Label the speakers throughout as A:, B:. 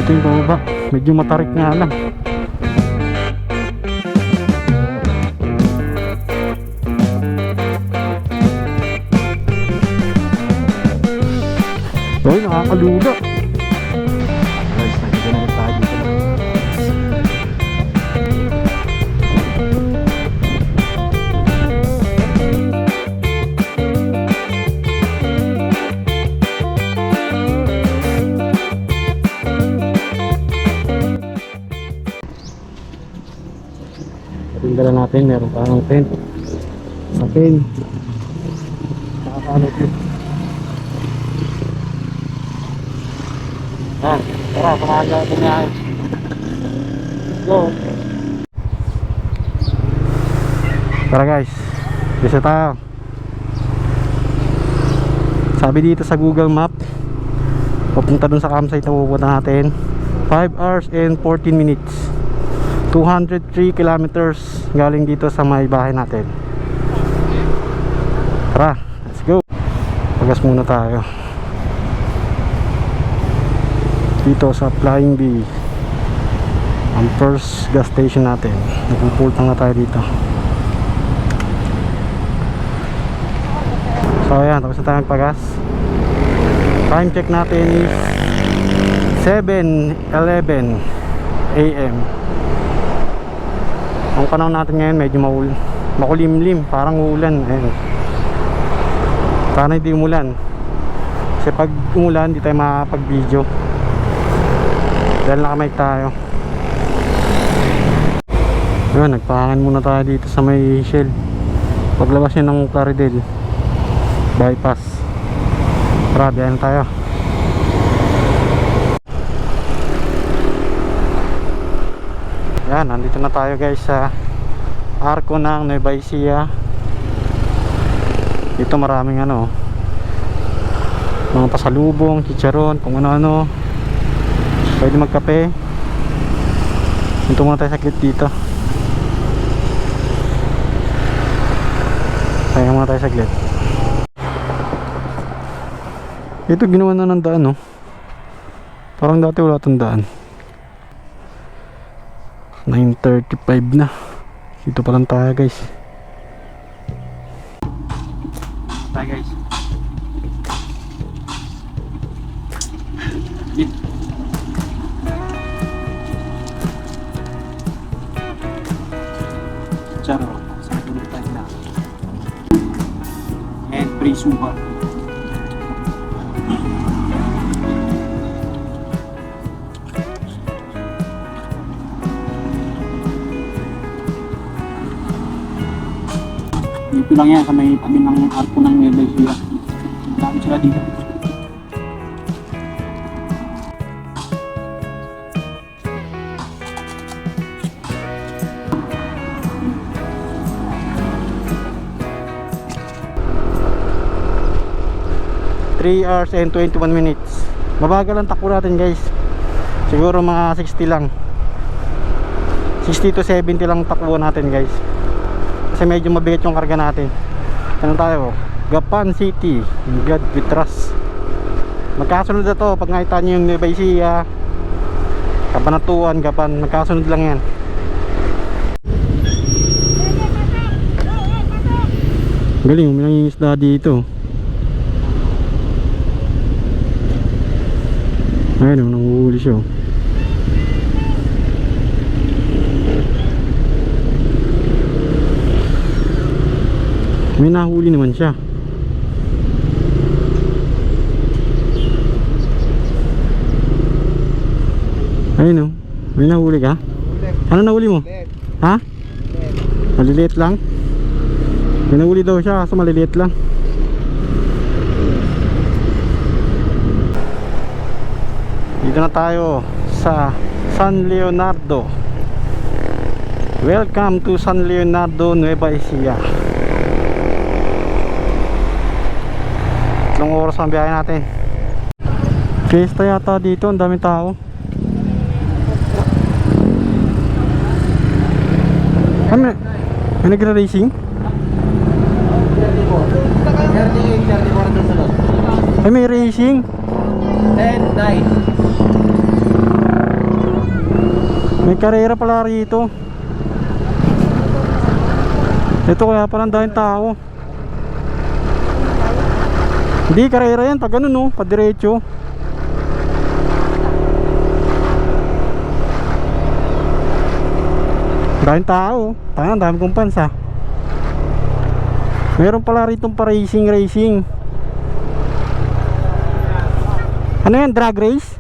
A: Ito yung baba. Medyo matarik nga lang. Uy, nakakaluga. Guys, nakikita na tayo dito. Yung dala natin, meron pa ng tent, sapin, nakakaano ito. Tara, kumaga ito niya. Let's go. Tara guys, bisa tayo. Sabi dito sa Google Map, papunta dun sa campsite na pupunta natin, 5 hours and 14 minutes, 203 kilometers galing dito sa may bahay natin. Tara, let's go. Pagas muna tayo dito sa Flying Bee, ang first gas station natin. Nagpupultang na tayo dito. So ayan, tapos na tayo magpagas. Time check natin is 7:11 AM. Ang panahon natin ngayon medyo makulimlim, parang ulan. Ayan. Sana hindi umulan, kasi pag umulan hindi tayo makapag-video dahil nakamike tayo. Ayan, nagpahangan muna tayo dito sa may Shell paglabas nyo ng Plaridel bypass. Tara, biyahin tayo. Yan, nandito na tayo guys sa Arco ng Nueva Ecija. Dito maraming ano, mga pasalubong, chicharon, kung ano-ano. Pwede magkape. Punta muna tayo saglit dito. Kaya muna tayo saglit. Ito ginawa na ng daan, no? Parang dati wala itong daan. 9:35 na. Dito pa lang tayo guys. Bye guys. Charo, sa tulog tayo na. And pre-suba. Dito lang yan sa may tabi ng Arco ng Nueva Ecija. Dami sila dito. Three hours and 21 minutes. Mabagal ang takbo natin guys. Siguro mga 60 lang, 60 to 70 lang takbo natin guys, kasi medyo mabigat yung karga natin. Ano tayo? Gapan City, God we trust. Magkasunod na to. Pag nakita nyo yung Nueva Ecija, Kabanatuan, Gapan, magkasunod lang yan. Galing, may nangingisda dito. Ayun o, nanguhuli siya. May nahuli naman siya. Ayun o, may nahuli ka? Ano nahuli mo? Ha? Maliliit lang? May nahuli daw siya, kaso maliliit lang. Dito na tayo sa San Leonardo. Welcome to San Leonardo, Nueva Ecija. Ilang oras ang biyahe natin. Fiesta yata dito, ang daming tao. May nagra-racing? Ay, may racing?
B: 10, 9.
A: May karera pala rito. Ito kaya parang daming tao. Hindi karera yan, pag ano no, padiretso. Daming tao, parang daming kumpansa. Meron pala rito pa racing. Ano yan, drag race?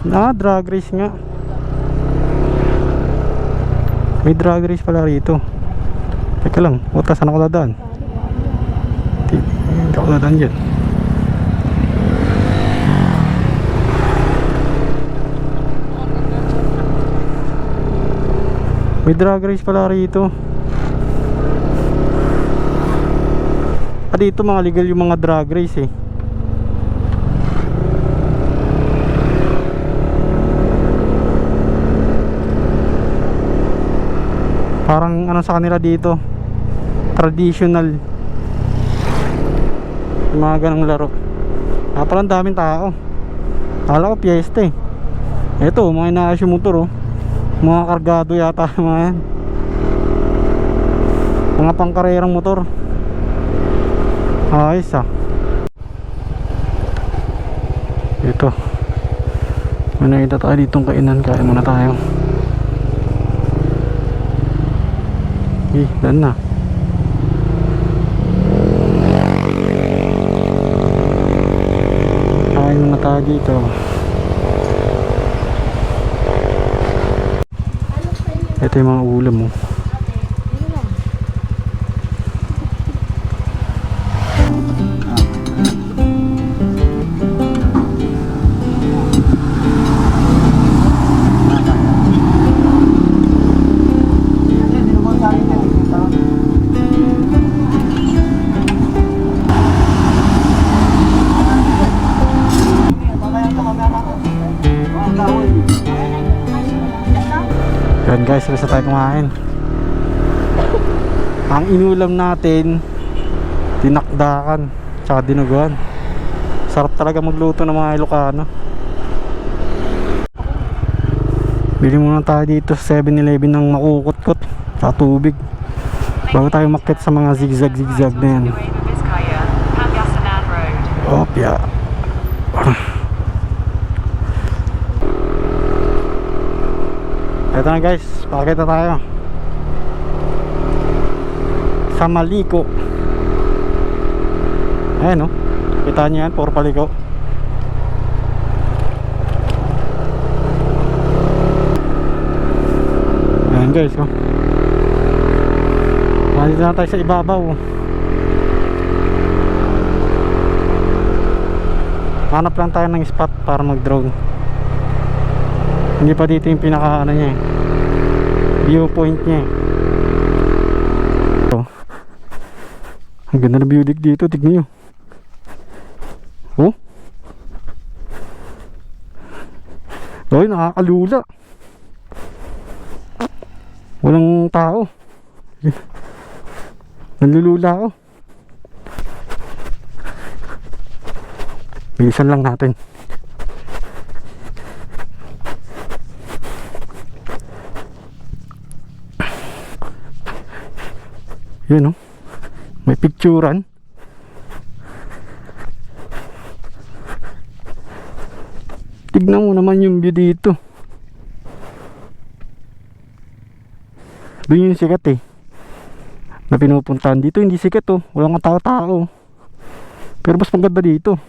A: Drag race nga. May drag race pala rito. Teka lang, saan ako dadaan? Hindi ako dadaan dyan. May drag race pala rito. Dito mga legal yung mga drag race eh. Parang ano sa kanila dito, traditional. Yung mga ganong laro. Parang daming tao. Akala ko piyesta eh. Ito, mga inaayos yung motor oh. Mga kargado yata mga yan. Mga pangkarerang motor. Ayos ah. Ito. May nakita tayo ditong kainan. Kain muna tayo. Dan na. Kain muna tayo dito. Ito yung mga ulam mo. Yan guys, basta tayo kumain. Ang inulam natin, tinakdakan tsaka dinuguan. Sarap talaga magluto ng mga Ilocano. Bili muna tayo dito sa 7-Eleven ng makukot-kot sa tubig bago tayo makit sa mga zigzag na yan. Opya. Ito na guys, pakita tayo sa Maliko. Ayan o, kita nyo yan, puro paliko. Ayan guys o. Nandito na tayo sa ibabaw. Hanap lang tayo ng spot para mag drone. Hindi pa dito yung pinaka ano niya eh, viewpoint niya eh. So, ang ganda na view dito, tignan nyo. Oh, oy, nakakalula. Walang tao. Nalulula ako. Bilisan lang natin. Yun oh, may picturean. Tignan mo naman yung view dito. Doon yung sikat eh, na pinupuntahan. Dito hindi sikat oh, walang tao-tao. Pero mas maganda dito.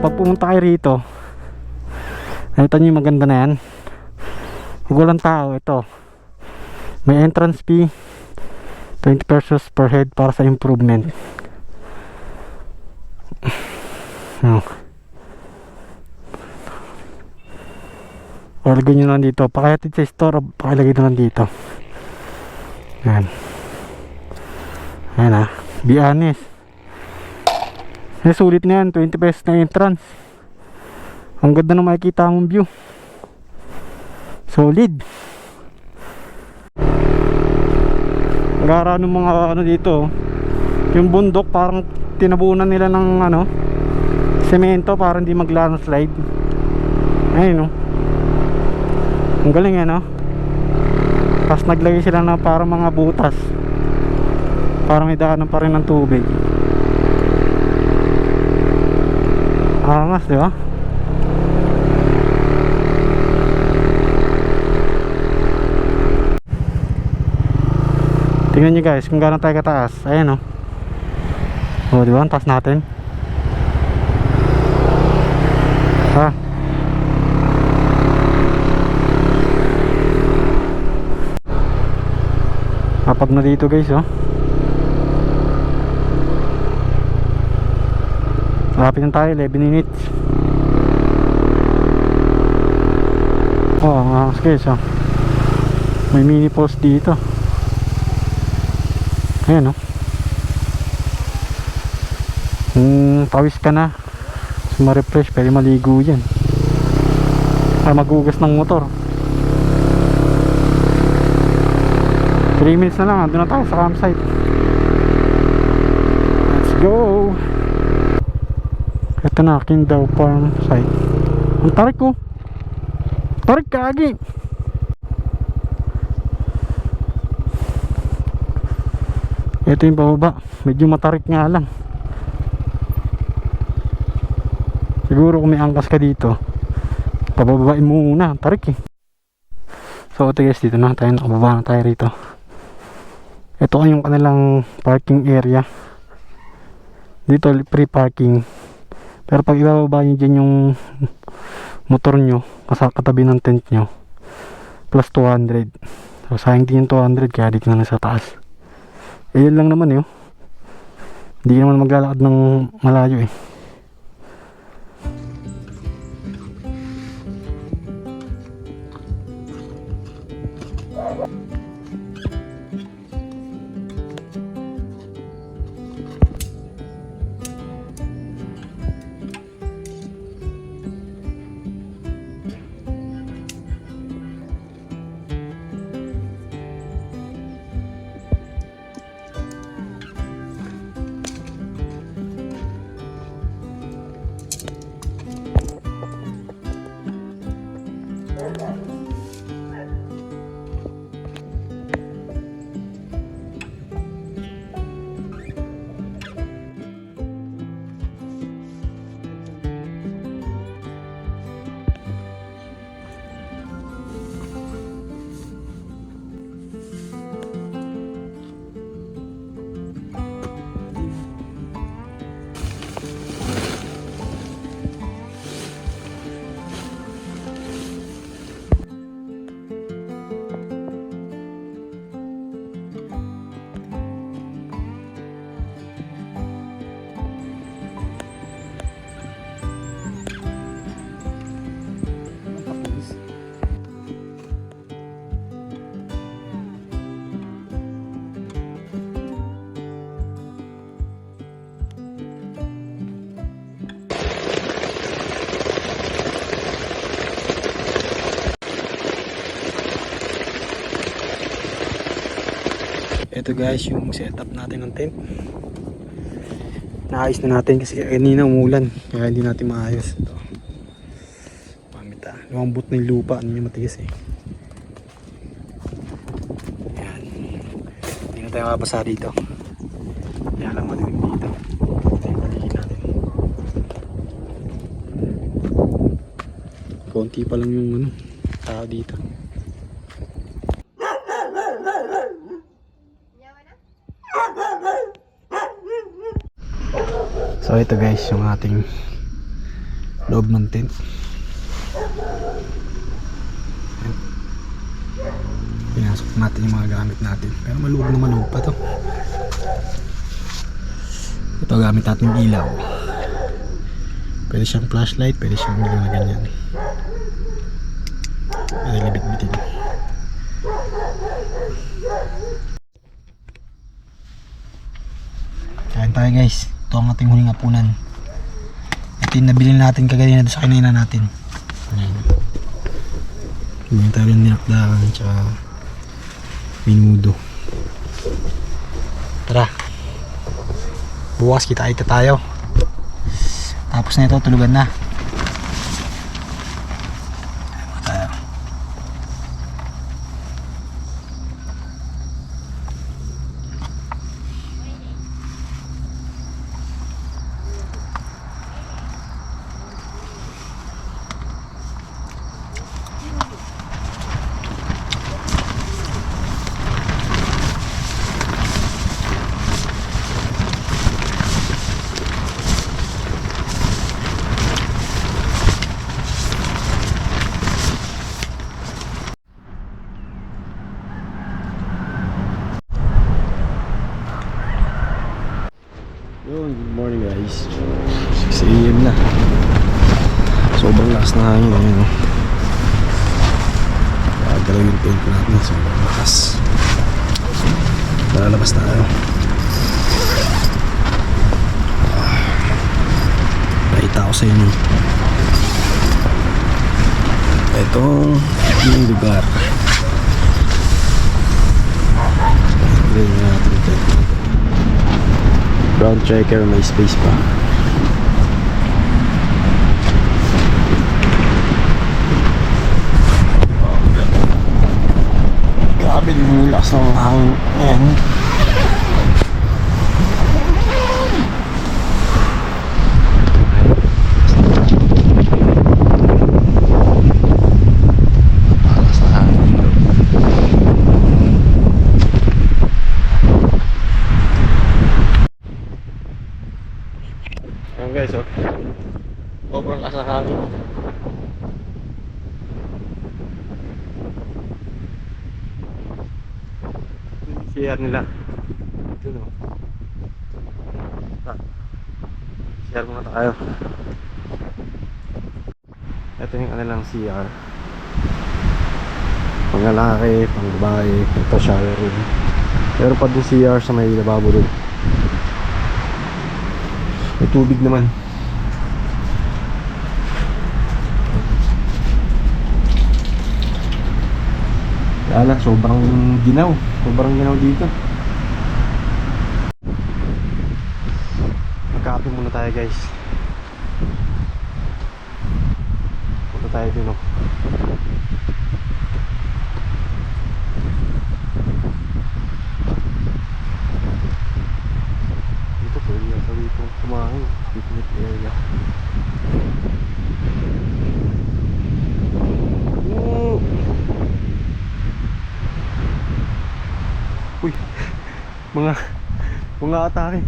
A: pag pumunta kayo rito, nakita nyo yung maganda na yan, huwag walang tao. Ito, may entrance fee 20 pesos per head para sa improvement. Palagay nyo lang dito, pakayatid sa store, pakilagay nyo lang dito. Yan. Yan be honest. Sulit na yan, 20 pesos na entrance. Ang ganda na makikita mong view. Solid. Gara ng mga ano dito, yung bundok parang tinabunan nila ng ano, semento para hindi mag-landslide. Ayun, no. Ang galing yan, no. Tapos naglagay sila na parang mga butas para may daanan pa rin ng tubig. Angas, di ba? Tingnan nyo guys kung gaano tayo kataas. Ayan, o, di ba? Ang taas natin. Kapag na dito guys, malapit na tayo, 11 minutes. Ang guys, may mini post dito. Ayan, pawis ka na, ma-refresh, pwede maligo yan, magugas ng motor. 3 minutes na lang, andun na tayo sa campsite. Let's go. Ito na, Kindaw Farm site. Ang tarik ko, tarik kaagi. Ito yung pababa, medyo matarik nga lang. Siguro kung may angkas ka dito, pababain mo muna, tarik eh. So ito guys, dito na tayo, nakababa na tayo rito. Ito ay yung kanilang parking area. Dito free parking. Pero pag ibababa nyo dyan yung motor nyo katabi ng tent nyo, plus 200. So sayang din yung 200, kaya dito na lang sa taas. Yun lang naman yun. Hindi naman maglalakad ng malayo eh. Ito guys yung setup natin ng tent. Naayos na natin kasi kanina umulan, kaya hindi natin maayos. Ito, pamita, lumambot na yung lupa, ano yung matigas eh. Ayan, hindi na tayo mapasa dito. Kaya lang madilim dito. Ito yung paligid natin. Konti pa lang yung tao dito. So ito guys yung ating loob ng tent. Ayan. Pinasok natin yung mga gamit natin, pero maluwag na maluwag pa to. Ito gamit natin yung ilaw. Pwede siyang flashlight, pwede siyang ilaw na ganyan. Ay, libit-bitin. Kain tayo guys. Ito ang ating huling hapunan. Ito yung nabili natin kaganina sa kanina natin. Ayan. Bumili tayo ng dinakdakan tsaka minudo. Tara. Bukas kita-kita tayo. Tapos na ito, tulugan na. Tayo. Good morning guys. 6 AM na. Sobrang lakas na hangin. Ayun, no? Gagalaw yung tent natin. Sobrang lakas. Lalabas tayo. Nakita ko sa inyo itong yung lugar. Tignan natin yung tent natin. Ground tracker, may space pa. Grabe yung lakas ng hangin. Ayan. Lakas ng hangin. Ayan guys, oh. Sobrang lakas ng hangin. CR nila. Ito, no. CR muna tayo. Ito yung kanilang CR. Pang lalaki, pang babae. Ito shower room. Meron pa din CR sa may lababo doon. May tubig naman. Kaya sobrang ginaw. Sobrang ginaw dito. Magkape muna tayo guys. Punta tayo dun, oh. Dito pwede yata dito kumain. Picnic area. Uy, mga atake.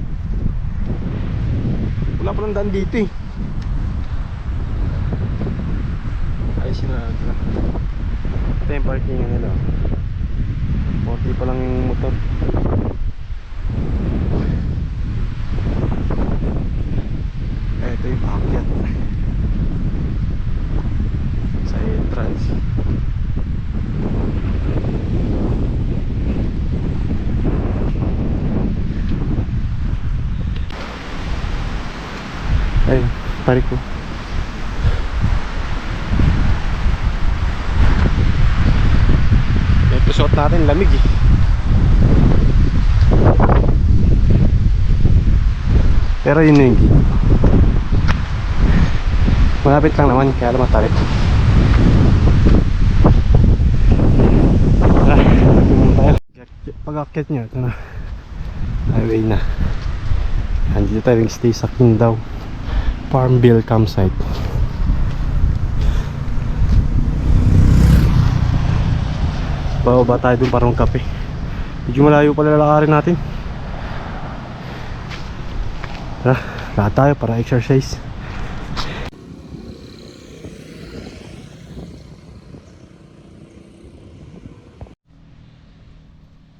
A: Wala pa lang daan dito eh. Ayusin na natin. Ito yung parking nila. Konti pa lang yung motor. Ito yung paakyat sa entrance. Ay, tarik ko. Ito suot natin, lamig eh. Pero yun na yung gate. Malapit lang naman, kaya naman tarik. Pag-akit nyo, ito na. Highway na. Andito tayo stay sa Qingdao Farmville campsite. Bababa tayo dun parang kape. Medyo malayo pala lalakarin natin. Tara, lahat tayo para exercise.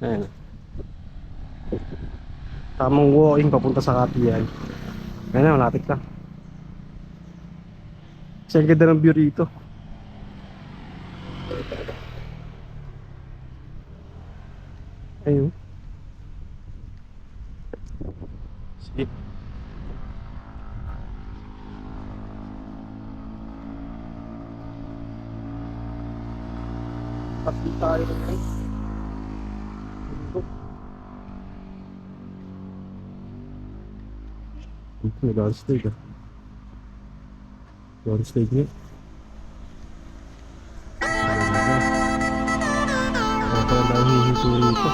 A: Ayan. Tamang walking papunta sa Katiyan. Ayan na, malapit lang. Kasi ang ganda ng view rito. Ayun. Sige. Pati tayo ngayon. Nag-on-stage ah. On-stage niya. Kaya dahil hihinto rito.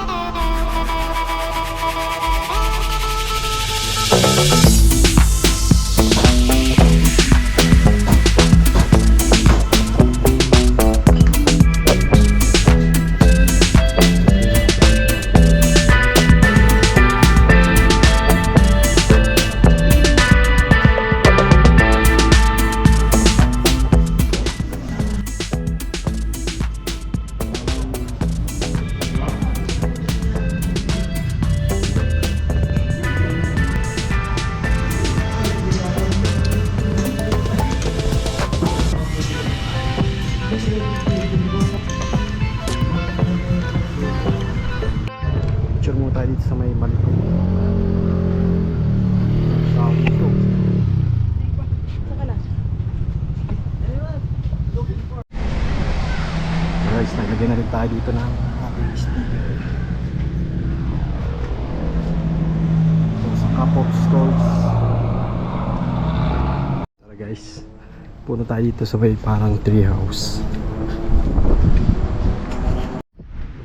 A: Picture mo tayo dito sa may balkon. Sakto. Guys, naglagay na rin tayo dito ng ating sticker. Sa cup of stalls. Tara guys, puno tayo dito sa may parang tree house.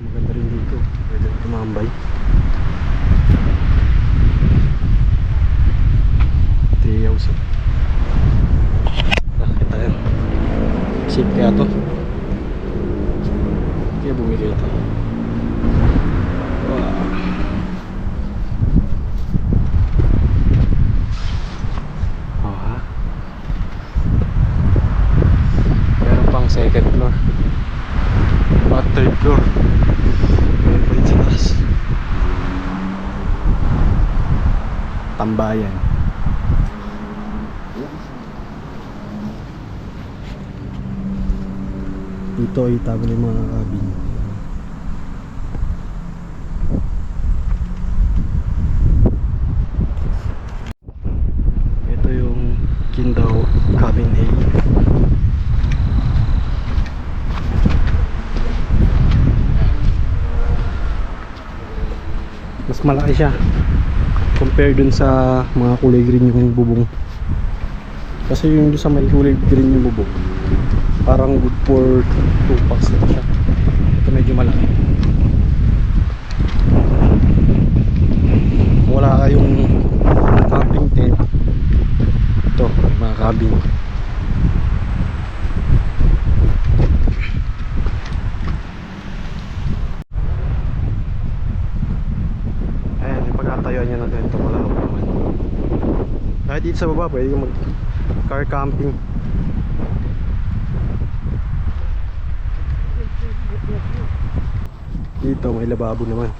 A: Maganda rin dito, pwede tumambay. Tree house. Nakita yan. Safe kaya to? Kaya bumili ito. Wow. Oh, ha? Meron pang second floor. At third floor. Meron pa rin sa taas. Tambayan. Dito ay tabi ng mga cabin. Ito yung Qingdao Cabin A. Mas malaki siya compare dun sa mga kulay green yung bubong. Kasi yung dun sa may kulay green yung bubong, parang good for 2 packs na siya. Ito medyo malaki. Wala kayong camping tent, ito mga cabin. Ayan yung pagkatayuan niya natin. Ito wala naman. Kahit dito sa baba pwede mag car camping. Dito may lababo naman.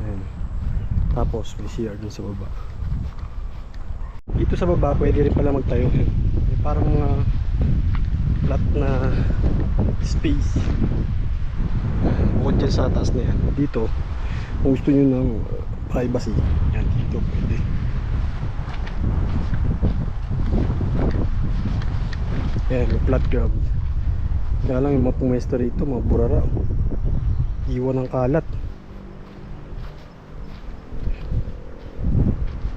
A: Ayan. Tapos may CR din sa baba. Dito sa baba pwede rin pala magtayo. May parang mga flat na space. Bukod dyan sa taas na yan. Dito kung gusto nyo ng privacy, yan dito pwede. Ayan, may flat ground. Kaya lang yung mga pumesto rito, mga burara, iwan ng kalat.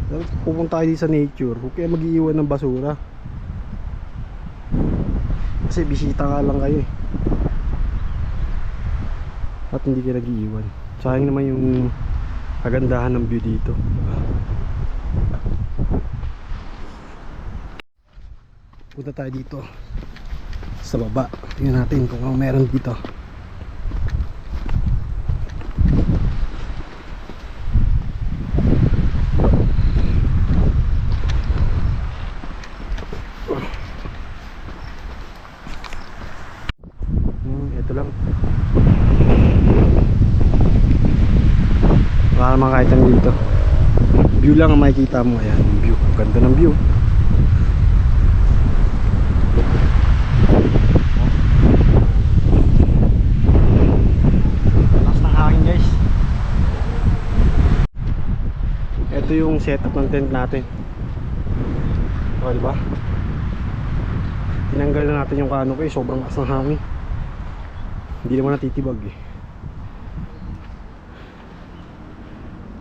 A: Dapat pupunta kayo sa nature, huwag kayo mag-iwan ng basura. Kasi bisita nga lang kayo eh. At hindi kayo nag-iiwan. Sayang naman yung kagandahan ng view dito. Punta tayo dito sa baba. Tingnan natin kung ano meron dito. Ito lang. Wala namang kahit ano dito. View lang ang makikita mo. Ayan, yung view. Ganda ng view. Lakas ng hangin guys. Ito yung setup ng tent natin. O, diba? Tinanggal na natin yung canopy. Sobrang lakas ng hangin. Hindi naman natitibag eh.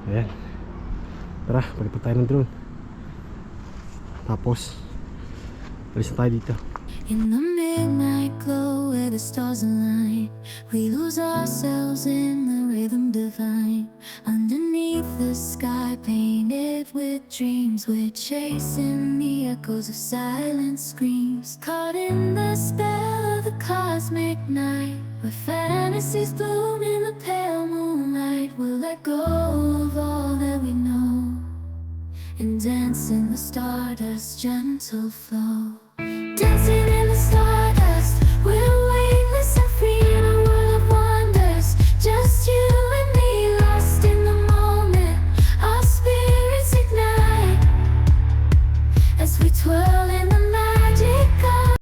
A: Ayan. Tara, balik tayo ng drone. Tapos alis na tayo dito.
B: In the midnight glow where the stars align, we lose ourselves in the rhythm divine. Underneath the sky painted with dreams, we're chasing the echoes of silent screams. Caught in the spell of the cosmic night, where fantasies bloom in the pale moonlight. We'll let go of all that we know and dance in the stardust's gentle flow.